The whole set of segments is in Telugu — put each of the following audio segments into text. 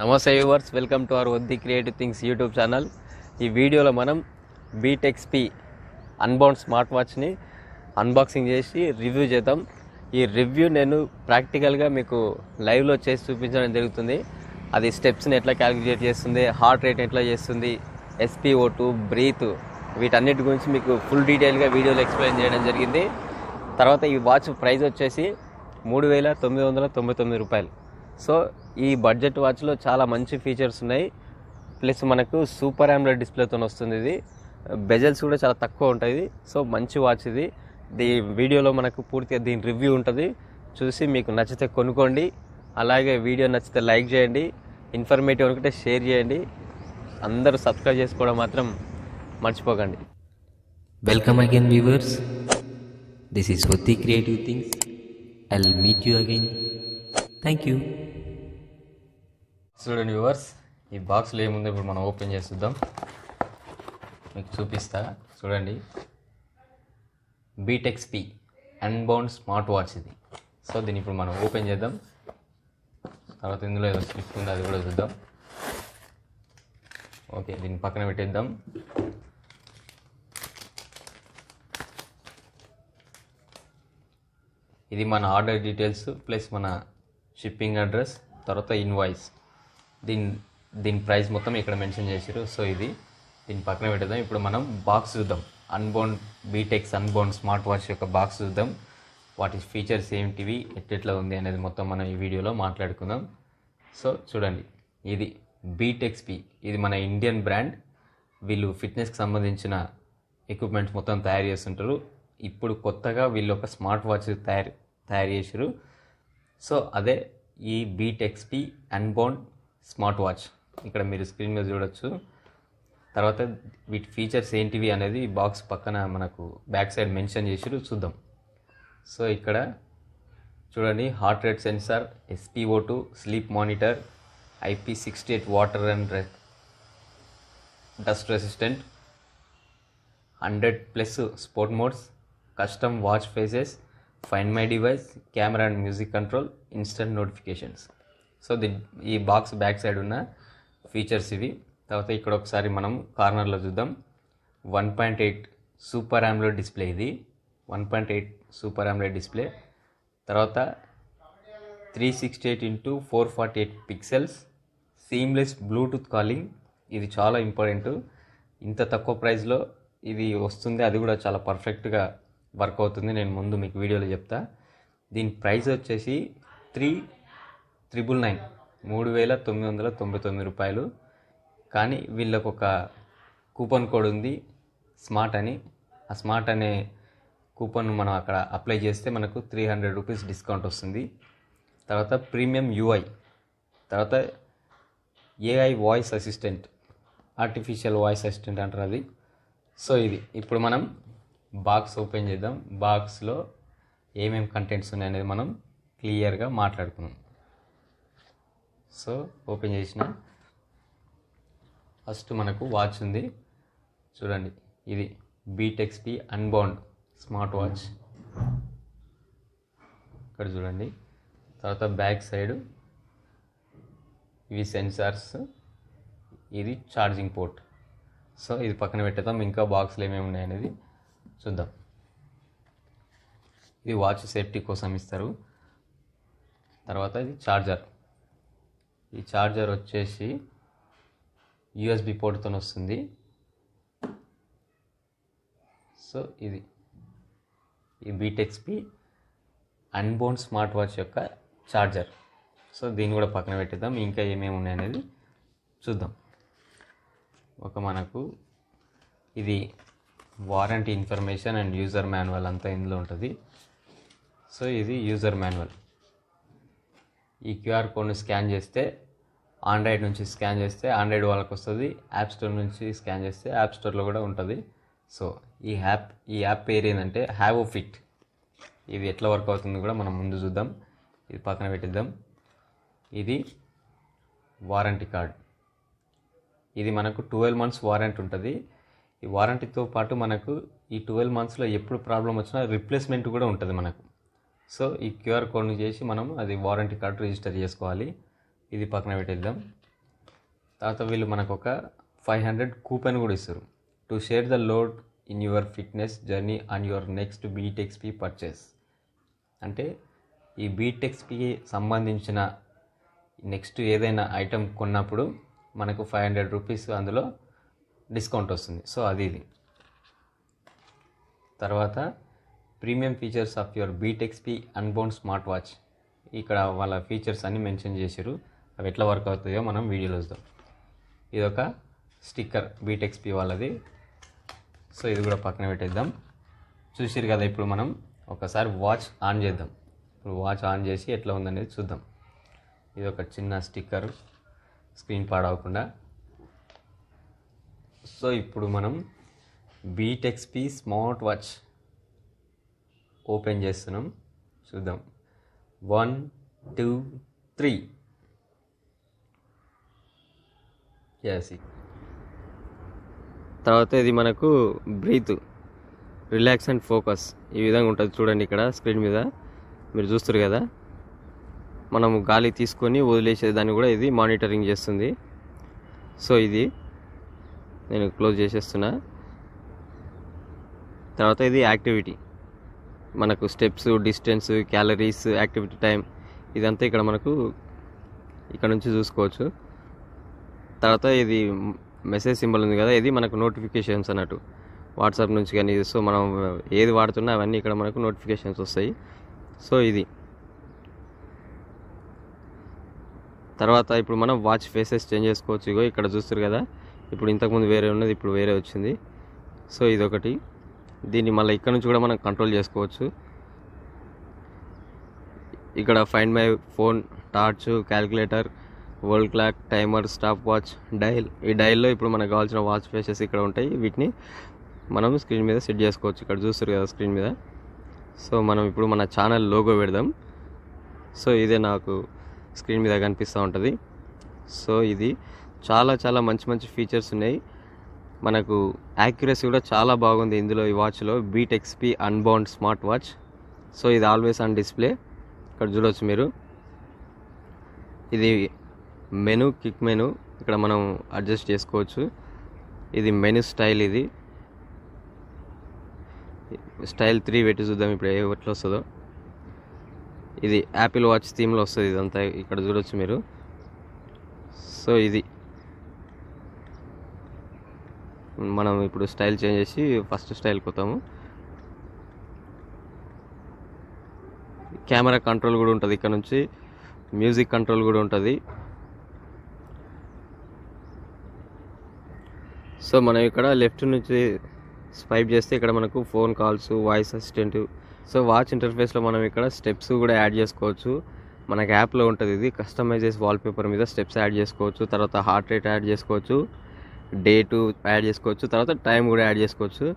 నమస్తే viewers, welcome to our creative things YouTube channel. ఈ వీడియోలో మనం beatXP అన్బౌండ్ స్మార్ట్ వాచ్ని అన్బాక్సింగ్ చేసి రివ్యూ చేద్దాం. ఈ రివ్యూ నేను ప్రాక్టికల్గా మీకు లైవ్లో చేసి చూపించడం జరుగుతుంది. అది స్టెప్స్ని ఎట్లా క్యాలిక్యులేట్ చేస్తుంది, హార్ట్ రేట్ ఎట్లా చేస్తుంది, SpO2, బ్రీత్, వీటన్నిటి గురించి మీకు ఫుల్ డీటెయిల్గా వీడియోలో ఎక్స్ప్లెయిన్ చేయడం జరిగింది. తర్వాత ఈ వాచ్ ప్రైస్ వచ్చేసి 3,999 రూపాయలు. సో ఈ బడ్జెట్ వాచ్లో చాలా మంచి ఫీచర్స్ ఉన్నాయి. ప్లస్ మనకు సూపర్ AMOLED డిస్ప్లేతో వస్తుంది. ఇది బెజల్స్ కూడా చాలా తక్కువ ఉంటుంది. సో మంచి వాచ్ ఇది. వీడియోలో మనకు పూర్తిగా దీని రివ్యూ ఉంటుంది. చూసి మీకు నచ్చితే కొనుక్కోండి. అలాగే వీడియో నచ్చితే లైక్ చేయండి, ఇన్ఫర్మేటివ్ అనుకుంటే షేర్ చేయండి. అందరూ సబ్స్క్రైబ్ చేసుకోవడం మాత్రం మర్చిపోకండి. Welcome again viewers. This is vadhicreativethings. I'll meet you again. Thank you. చూడండి వ్యూవర్స్, ఈ బాక్స్లో ఏముందో ఇప్పుడు మనం ఓపెన్ చేసి చూద్దాం. మీకు చూపిస్తా చూడండి. beatXP అన్బౌండ్ స్మార్ట్ వాచ్ ఇది. సో దీన్ని ఇప్పుడు మనం ఓపెన్ చేద్దాం. తర్వాత ఇందులో ఏదో స్లిప్ ఉంది, అది కూడా చూద్దాం. ఓకే, దీన్ని పక్కన పెట్టేద్దాం. ఇది మన ఆర్డర్ డీటెయిల్స్ ప్లస్ మన షిప్పింగ్ అడ్రస్, తర్వాత ఇన్వాయిస్. దీని ప్రైస్ మొత్తం ఇక్కడ మెన్షన్ చేశారు. సో దీన్ని పక్కన పెట్టేద్దాం. ఇప్పుడు మనం బాక్స్ చూద్దాం. beatX అన్బౌండ్ స్మార్ట్ వాచ్ యొక్క బాక్స్ చూద్దాం. వాటి ఫీచర్స్ ఏమిటివి, ఎట్లా ఉంది అనేది మొత్తం మనం ఈ వీడియోలో మాట్లాడుకుందాం. సో చూడండి, ఇది beatXP. ఇది మన ఇండియన్ బ్రాండ్. వీళ్ళు ఫిట్నెస్కి సంబంధించిన ఎక్విప్మెంట్స్ మొత్తం తయారు చేస్తుంటారు. ఇప్పుడు కొత్తగా వీళ్ళు ఒక స్మార్ట్ వాచ్ తయారు చేశారు. సో అదే ఈ beatXP అన్బౌండ్ స్మార్ట్ వాచ్. ఇక్కడ మీరు స్క్రీన్ మీద చూడొచ్చు. తర్వాత వీటి ఫీచర్స్ ఏంటివి అనేది ఈ బాక్స్ పక్కన మనకు బ్యాక్ సైడ్ మెన్షన్ చేసారు, చూద్దాం. సో ఇక్కడ చూడండి, heart rate censor, SpO2, sleep monitor, IP68 water and dust resistant, 100+ sport modes, custom watch faces, find my device, camera and music control, instant notifications. So ఈ బాక్స్ బ్యాక్ సైడ్ ఉన్న ఫీచర్స్ ఇవి. తర్వాత ఇక్కడ ఒకసారి మనం కార్నర్లో చూద్దాం. 1.8 సూపర్ AMOLED డిస్ప్లే. ఇది 1.8 సూపర్ AMOLED డిస్ప్లే. తర్వాత 368x448 pixels, seamless Bluetooth calling. ఇది చాలా ఇంపార్టెంట్. ఇంత తక్కువ ప్రైస్లో ఇది వస్తుంది, అది కూడా చాలా పర్ఫెక్ట్గా వర్క్ అవుతుంది. నేను ముందు మీకు వీడియోలో చెప్తా. దీని ప్రైస్ వచ్చేసి 3,999 రూపాయలు. కానీ వీళ్ళకు ఒక కూపన్ కోడ్ ఉంది, స్మార్ట్ అని. ఆ స్మార్ట్ అనే కూపన్ మనం అక్కడ అప్లై చేస్తే మనకు 300 రూపీస్ డిస్కౌంట్ వస్తుంది. తర్వాత ప్రీమియం UI, తర్వాత AI voice assistant, artificial voice assistant అంటారు అది. సో ఇప్పుడు మనం బాక్స్ ఓపెన్ చేద్దాం. బాక్స్లో ఏమేమి కంటెంట్స్ ఉన్నాయి అనేది మనం క్లియర్గా మాట్లాడుకున్నాం. సో ఓపెన్ చేసిన ఫస్ట్ మనకు వాచ్ ఉంది. చూడండి, ఇది beatXP అన్బౌండ్ స్మార్ట్ వాచ్. ఇక్కడ చూడండి. తర్వాత బ్యాక్ సైడ్ ఇవి సెన్సార్స్, ఇది ఛార్జింగ్ పోర్ట్. సో ఇది పక్కన పెట్టేద్దాం. ఇంకా బాక్స్లో ఏమేమి ఉన్నాయనేది చూద్దాం. ఇది వాచ్ సేఫ్టీ కోసం ఇస్తారు. తర్వాత ఇది ఛార్జర్. ఈ ఛార్జర్ వచ్చేసి USB పోర్ట్తో వస్తుంది. సో ఈ beatXP అన్బౌండ్ స్మార్ట్ వాచ్ యొక్క ఛార్జర్. సో దీన్ని కూడా పక్కన పెట్టేద్దాం. ఇంకా ఏమేమి ఉన్నాయనేది చూద్దాం. మనకు ఇది warranty information and user manual అంతా ఇందులో ఉంటుంది. సో ఇది యూజర్ మాన్యువల్. ఈ QR కోడ్ని స్కాన్ చేస్తే, ఆండ్రాయిడ్ నుంచి స్కాన్ చేస్తే ఆండ్రాయిడ్ వాళ్ళకి వస్తుంది, యాప్ స్టోర్ నుంచి స్కాన్ చేస్తే యాప్ స్టోర్లో కూడా ఉంటుంది. సో ఈ యాప్ పేరు ఏంటంటే హ్యావోఫిట్. ఇది ఎట్లా వర్క్ అవుతుంది కూడా మనం ముందు చూద్దాం. ఇది పక్కన పెట్టిద్దాం. ఇది వారంటీ కార్డ్. ఇది మనకు 12 months వారంటీ ఉంటుంది. ఈ వారంటీతో పాటు మనకు ఈ 12 monthsలో ఎప్పుడు ప్రాబ్లం వచ్చినా రిప్లేస్మెంట్ కూడా ఉంటుంది మనకు. సో ఈ QR కోడ్ని చేసి మనం అది వారంటీ కార్డ్ రిజిస్టర్ చేసుకోవాలి. ఇది పక్కన పెట్టేద్దాం. తర్వాత వీళ్ళు మనకు ఒక 500 కూపన్ కూడా ఇస్తారు to share the load in your fitness journey on your next beatXP purchase. అంటే ఈ beatXPకి సంబంధించిన నెక్స్ట్ ఏదైనా ఐటెం కొన్నప్పుడు మనకు 500 రూపీస్ అందులో డిస్కౌంట్ వస్తుంది. సో అది ఇది. తర్వాత premium features of your beatXP unbound smart watch. ఇక్కడ వాళ్ళ ఫీచర్స్ అన్నీ మెన్షన్ చేశారు. అవి ఎట్లా వర్క్ అవుతాయో మనం వీడియోలో చూద్దాం. ఇదొక స్టిక్కర్ beatXP వాళ్ళది. సో ఇది కూడా పక్కన పెట్టేద్దాం. చూసిరు కదా, ఇప్పుడు మనం ఒకసారి వాచ్ ఆన్ చేద్దాం. ఇప్పుడు వాచ్ ఆన్ చేసి ఎట్లా ఉందనేది చూద్దాం. ఇది ఒక చిన్న స్టిక్కర్, స్క్రీన్ పాడవకుండా. సో ఇప్పుడు మనం beatXP స్మార్ట్ వాచ్ ఓపెన్ చేస్తున్నాం. చూద్దాం. 1 2 3. తర్వాత ఇది మనకు బ్రీత్, రిలాక్స్ అండ్ ఫోకస్ ఈ విధంగా ఉంటుంది. చూడండి ఇక్కడ స్క్రీన్ మీద మీరు చూస్తారు కదా, మనం గాలి తీసుకొని వదిలేసేదాన్ని కూడా ఇది మానిటరింగ్ చేస్తుంది. సో ఇది నేను క్లోజ్ చేసేస్తున్నా. తర్వాత ఇది యాక్టివిటీ, మనకు steps, distance, calories, activity time ఇదంతా ఇక్కడ మనకు ఇక్కడ నుంచి చూసుకోవచ్చు. తర్వాత ఇది మెసేజ్ సింబల్ ఉంది కదా, ఇది మనకు నోటిఫికేషన్స్ అన్నట్టు వాట్సాప్ నుంచి కానీ. సో మనం ఏది వాడుతున్నా అవన్నీ ఇక్కడ మనకు నోటిఫికేషన్స్ వస్తాయి. సో ఇది. తర్వాత ఇప్పుడు మనం వాచ్ ఫేసెస్ చేంజ్ చేసుకోవచ్చు. ఇగో ఇక్కడ చూస్తారు కదా, ఇప్పుడు ఇంతకుముందు వేరే ఉన్నది, ఇప్పుడు వేరే వచ్చింది. సో ఇదొకటి. దీన్ని మళ్ళీ ఇక్కడ నుంచి కూడా మనం కంట్రోల్ చేసుకోవచ్చు. ఇక్కడ find my phone, torch, calculator, world clock, timer, stop watch, dial. ఈ డయల్లో ఇప్పుడు మనకు కావాల్సిన వాచ్ ఫేసెస్ ఇక్కడ ఉంటాయి. వీటిని మనం స్క్రీన్ మీద సెట్ చేసుకోవచ్చు. ఇక్కడ చూస్తారు కదా స్క్రీన్ మీద. సో మనం ఇప్పుడు మన ఛానల్ లోగో పెడదాం. సో ఇదే నాకు స్క్రీన్ మీద కనిపిస్తూ ఉంటుంది. సో ఇది చాలా చాలా మంచి మంచి ఫీచర్స్ ఉన్నాయి. మనకు యాక్యురసీ కూడా చాలా బాగుంది ఇందులో, ఈ వాచ్లో. beatXP unbound smart watch. So ఇది ఆల్వేస్ ఆన్ డిస్ప్లే. ఇక్కడ చూడవచ్చు మీరు. ఇది మెను, కిక్ మెను ఇక్కడ మనం అడ్జస్ట్ చేసుకోవచ్చు. ఇది మెను స్టైల్, ఇది స్టైల్ 3 పెట్టి చూద్దాం ఇప్పుడు ఎట్లా వస్తుందో. ఇది యాపిల్ వాచ్ థీమ్లో వస్తుంది ఇదంతా, ఇక్కడ చూడవచ్చు మీరు. సో ఇది మనం ఇప్పుడు స్టైల్ చేంజ్ చేసి ఫస్ట్ స్టైల్కి పోతాము. కెమెరా కంట్రోల్ కూడా ఉంటుంది ఇక్కడ నుంచి, మ్యూజిక్ కంట్రోల్ కూడా ఉంటుంది. సో మనం ఇక్కడ లెఫ్ట్ నుంచి స్వైప్ చేస్తే ఇక్కడ మనకు phone calls, voice assistant. So watch ఇంటర్ఫేస్లో మనం ఇక్కడ స్టెప్స్ కూడా యాడ్ చేసుకోవచ్చు. మనకు యాప్లో ఉంటుంది ఇది. కస్టమైజెస్ వాల్పేపర్ మీద స్టెప్స్ యాడ్ చేసుకోవచ్చు. తర్వాత హార్ట్ రేట్ యాడ్ చేసుకోవచ్చు, డేటు యాడ్ చేసుకోవచ్చు, తర్వాత టైం కూడా యాడ్ చేసుకోవచ్చు.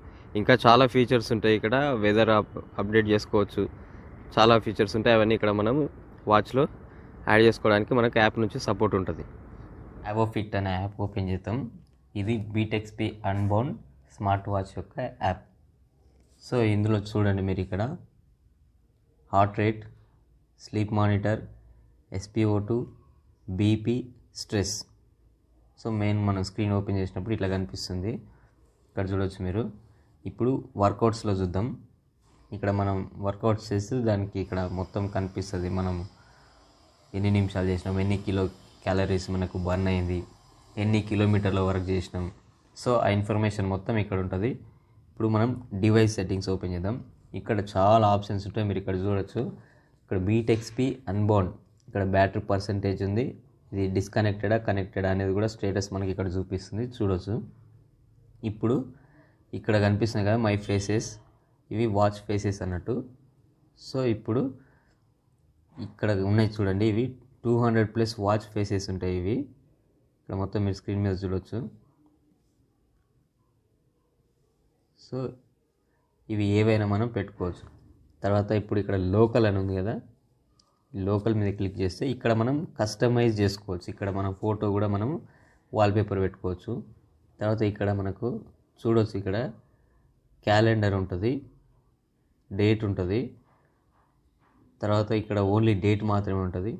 ఇంకా చాలా ఫీచర్స్ ఉంటాయి ఇక్కడ. వెదర్ అప్డేట్ చేసుకోవచ్చు, చాలా ఫీచర్స్ ఉంటాయి. అవన్నీ ఇక్కడ మనం వాచ్లో యాడ్ చేసుకోవడానికి మనకు యాప్ నుంచి సపోర్ట్ ఉంటుంది. ఫిట్ అనే యాప్ ఓపెన్ చేద్దాం. ఇది beatXP అన్బౌండ్ స్మార్ట్ వాచ్ యొక్క యాప్. సో ఇందులో చూడండి మీరు ఇక్కడ heart rate, sleep monitor, SpO2, BP, stress. So main మనం స్క్రీన్ ఓపెన్ చేసినప్పుడు ఇట్లా కనిపిస్తుంది. ఇక్కడ చూడవచ్చు మీరు. ఇప్పుడు వర్కౌట్స్లో చూద్దాం. ఇక్కడ మనం వర్కౌట్స్ చేస్తే దానికి ఇక్కడ మొత్తం కనిపిస్తుంది. మనం ఎన్ని నిమిషాలు చేసినాం, ఎన్ని కిలో క్యాలరీస్ మనకు బర్న్ అయింది, ఎన్ని కిలోమీటర్ల వర్క్ చేసినాం. సో ఆ ఇన్ఫర్మేషన్ మొత్తం ఇక్కడ ఉంటుంది. ఇప్పుడు మనం డివైస్ సెట్టింగ్స్ ఓపెన్ చేద్దాం. ఇక్కడ చాలా ఆప్షన్స్ ఉంటాయి, మీరు ఇక్కడ చూడొచ్చు. ఇక్కడ beatXP అన్బౌండ్, ఇక్కడ బ్యాటరీ పర్సంటేజ్ ఉంది. ఇది డిస్కనెక్టెడా కనెక్టెడా అనేది కూడా స్టేటస్ మనకి ఇక్కడ చూపిస్తుంది, చూడొచ్చు. ఇప్పుడు ఇక్కడ కనిపిస్తున్నాయి కదా మై ఫేసెస్, ఇవి వాచ్ ఫేసెస్ అన్నట్టు. సో ఇప్పుడు ఇక్కడ ఉన్నాయి చూడండి, ఇవి 200+ వాచ్ ఫేసెస్ ఉంటాయి. ఇవి ఇక్కడ మొత్తం మీరు స్క్రీన్ మీద చూడొచ్చు. సో ఇవి ఏవైనా మనం పెట్టుకోవచ్చు. తర్వాత ఇప్పుడు ఇక్కడ లోకల్ అని ఉంది కదా, లోకల్ మీద క్లిక్ చేస్తే ఇక్కడ మనం కస్టమైజ్ చేసుకోవచ్చు. ఇక్కడ మన ఫోటో కూడా మనం వాల్పేపర్ పెట్టుకోవచ్చు. తర్వాత ఇక్కడ మనకు చూడవచ్చు, ఇక్కడ క్యాలెండర్ ఉంటుంది, డేట్ ఉంటుంది. తర్వాత ఇక్కడ ఓన్లీ డేట్ మాత్రమే ఉంటుంది.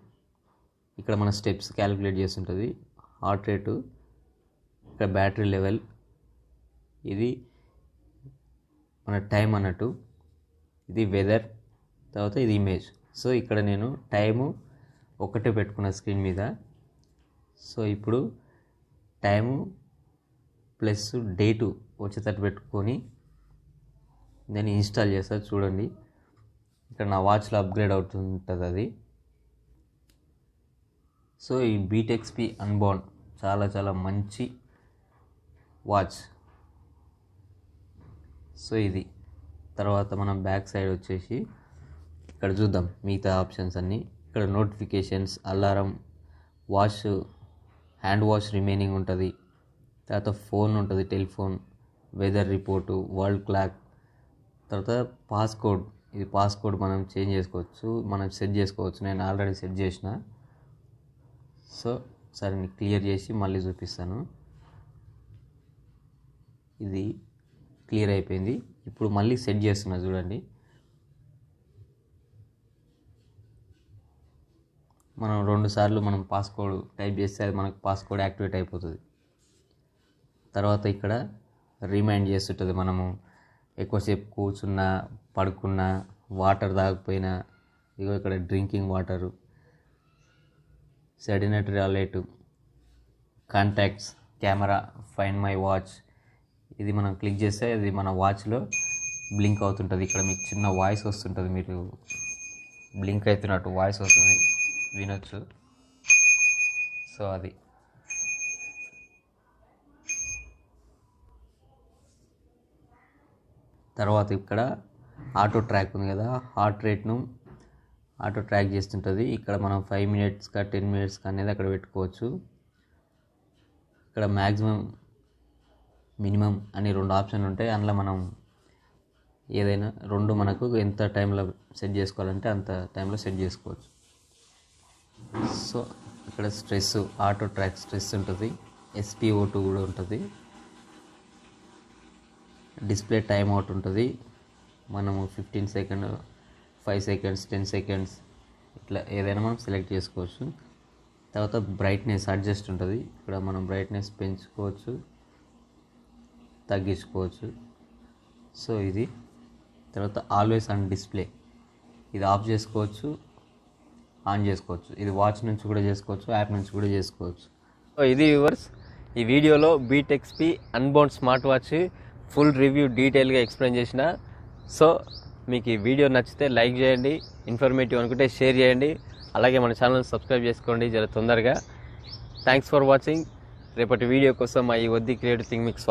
ఇక్కడ మన స్టెప్స్ క్యాలిక్యులేట్ చేస్తుంటుంది. హార్ట్ రేటు, ఇక్కడ బ్యాటరీ లెవెల్, ఇది మన టైం అన్నట్టు, ఇది వెదర్, తర్వాత ఇది ఇమేజ్. సో ఇక్కడ నేను టైము ఒకటే పెట్టుకున్న స్క్రీన్ మీద. సో ఇప్పుడు టైము ప్లస్ డేటు వచ్చేటట్టు పెట్టుకొని నేను ఇన్స్టాల్ చేస్తాను. చూడండి ఇక్కడ నా వాచ్లో అప్గ్రేడ్ అవుతుంటుంది అది. సో ఈ beatXP అన్బౌండ్ చాలా చాలా మంచి వాచ్. సో ఇది తర్వాత మనం బ్యాక్ సైడ్ వచ్చేసి ఇక్కడ చూద్దాం మిగతా ఆప్షన్స్ అన్నీ. ఇక్కడ notifications, alarm, wash, hand wash remaining ఉంటుంది, తర్వాత ఫోన్ ఉంటుంది, telephone, weather report, world clock, తర్వాత పాస్కోడ్. ఇది పాస్కోడ్ మనం చేంజ్ చేసుకోవచ్చు, మనం సెట్ చేసుకోవచ్చు. నేను ఆల్రెడీ సెట్ చేసిన. సో సరే నేను క్లియర్ చేసి మళ్ళీ చూపిస్తాను. ఇది క్లియర్ అయిపోయింది. ఇప్పుడు మళ్ళీ సెట్ చేస్తున్నా చూడండి. మనం 2 సార్లు మనం పాస్కోడ్ టైప్ చేస్తే అది మనకు పాస్కోడ్ యాక్టివేట్ అయిపోతుంది. తర్వాత ఇక్కడ రిమైండ్ చేస్తుంటుంది, మనము ఎక్కువసేపు కూర్చున్నా, పడుకున్నా, వాటర్ తాగకపోయినా. ఇగో ఇక్కడ drinking water, sedentary alert, contacts, camera, find my watch. ఇది మనం క్లిక్ చేస్తే ఇది మన వాచ్లో బ్లింక్ అవుతుంటుంది. ఇక్కడ మీకు చిన్న వాయిస్ వస్తుంటుంది, మీరు బ్లింక్ అవుతున్నట్టు వాయిస్ వస్తుంది, వినొచ్చు. సో అది తర్వాత ఇక్కడ ఆటో ట్రాక్ ఉంది కదా, హార్ట్ రేట్ను ఆటో ట్రాక్ చేస్తుంటుంది. ఇక్కడ మనం 5 మినిట్స్కా 10 మినిట్స్కా అనేది అక్కడ పెట్టుకోవచ్చు. ఇక్కడ మ్యాక్సిమం, మినిమం అని 2 ఆప్షన్లు ఉంటాయి. అందులో మనం ఏదైనా 2 మనకు ఎంత టైంలో సెట్ చేసుకోవాలంటే అంత టైంలో సెట్ చేసుకోవచ్చు. సో ఇక్కడ స్ట్రెస్, ఆటో ట్రాక్ స్ట్రెస్ ఉంటుంది, SpO2 కూడా ఉంటుంది, డిస్ప్లే టైం అవుట్ ఉంటుంది. మనము 15 సెకండ్, 5 సెకండ్స్, 10 సెకండ్స్ ఇట్లా ఏదైనా మనం సెలెక్ట్ చేసుకోవచ్చు. తర్వాత బ్రైట్నెస్ అడ్జస్ట్ ఉంటుంది. ఇక్కడ మనం బ్రైట్నెస్ పెంచుకోవచ్చు, తగ్గించుకోవచ్చు. సో ఇది తర్వాత ఆల్వేస్ ఆన్ డిస్ప్లే, ఇది ఆఫ్ చేసుకోవచ్చు, ఆన్ చేసుకోవచ్చు. ఇది వాచ్ నుంచి కూడా చేసుకోవచ్చు, యాప్ నుంచి కూడా చేసుకోవచ్చు. సో ఇది వ్యూవర్స్, ఈ వీడియోలో beatXP unbound smart watch full review డీటెయిల్గా ఎక్స్ప్లెయిన్ చేసిన. సో మీకు ఈ వీడియో నచ్చితే లైక్ చేయండి, ఇన్ఫర్మేటివ్ అనుకుంటే షేర్ చేయండి, అలాగే మన ఛానల్ సబ్స్క్రైబ్ చేసుకోండి జర తొందరగా. Thanks for watching. రేపటి వీడియో కోసం ఈ వద్ది క్రియేటివ్ థింగ్ మీకు